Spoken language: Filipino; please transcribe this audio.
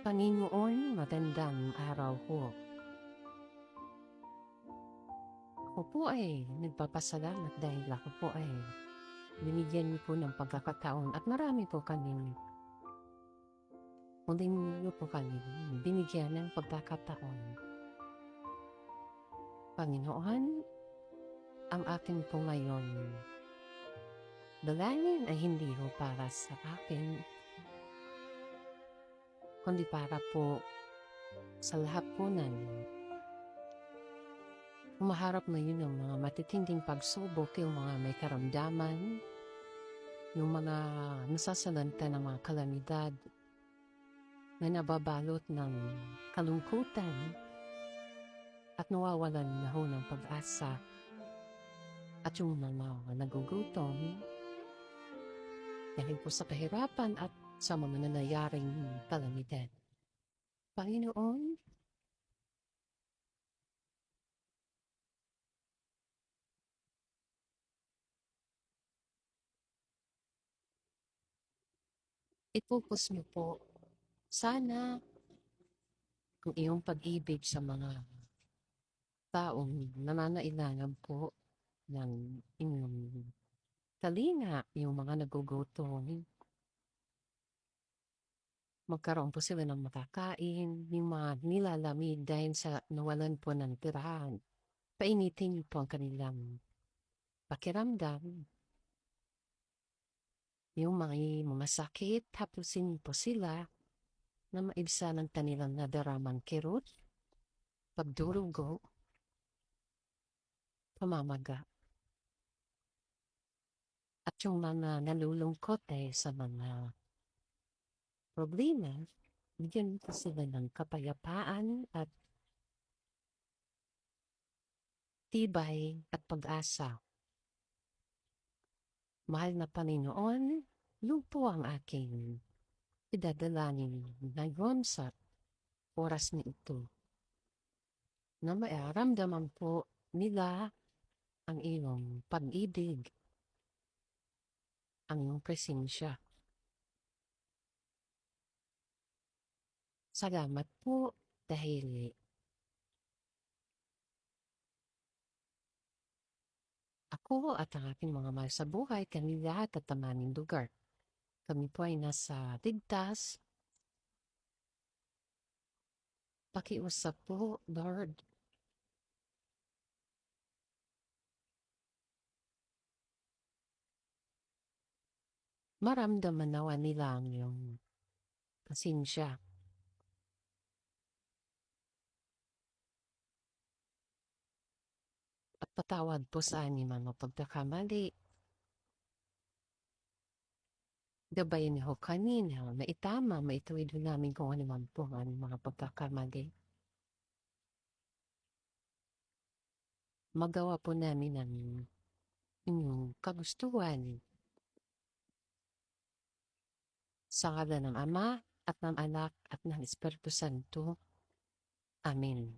Panginoon, magandang araw po. Ako po ay nagpapasalamat dahil ako po ay binigyan niyo po ng pagkakataon at marami po kaming muling niyo po kami binigyan ng pagkakataon. Panginoon, ang akin po ngayon dalangin ay hindi ho para sa akin, kundi para po sa lahat po namin. Humaharap ngayon ng mga matitinding pagsubok, yung mga may karamdaman, yung mga nasasalanta ng mga kalamidad na nababalot ng kalungkutan at nawawalan na ho ng pag-asa, at yung mga nagugutom dahil po sa kahirapan at sa mga nanayaring kalamidad. Panginoon, ipupos mo po sana ang iyong pag-ibig sa mga taong nananailangan po ng inyong kalinga, yung mga nagugutom. Magkaroon po sila ng makakain, yung mga nilalamig dahil sa nawalan po ng tirahan. Painitin niyo po ang kanilang pakiramdam. Yung mga sakit, hapusin niyo po sila na maibsan ang kanilang nadaramang kirot, pagdurugo, pamamaga. At yung mga nalulungkot sa mga problema, bigyan po sila ng kapayapaan at tibay at pag-asa. Mahal na Panginoon, yun po ang aking idadalangin ngayon sa oras na ito, na mairamdaman po nila ang iyong pag-ibig, ang iyong presensya. Salamat po dahil ako at ang aking mga mahal sa buhay, kami lahat at ang aming lugar, kami po ay nasa ligtas. Pakiusap po, Lord. Maramdaman nawa nila ang iyong pasensya. At patawad po sa aming mga pagkakamali. Gabayan niyo kami na maitama, maituwid namin kung ano man po ang aming mga pagkakamali. Magawa po namin ang inyong kagustuhan. Sa ngalan ng Ama at ng Anak at ng Espiritu Santo. Amen.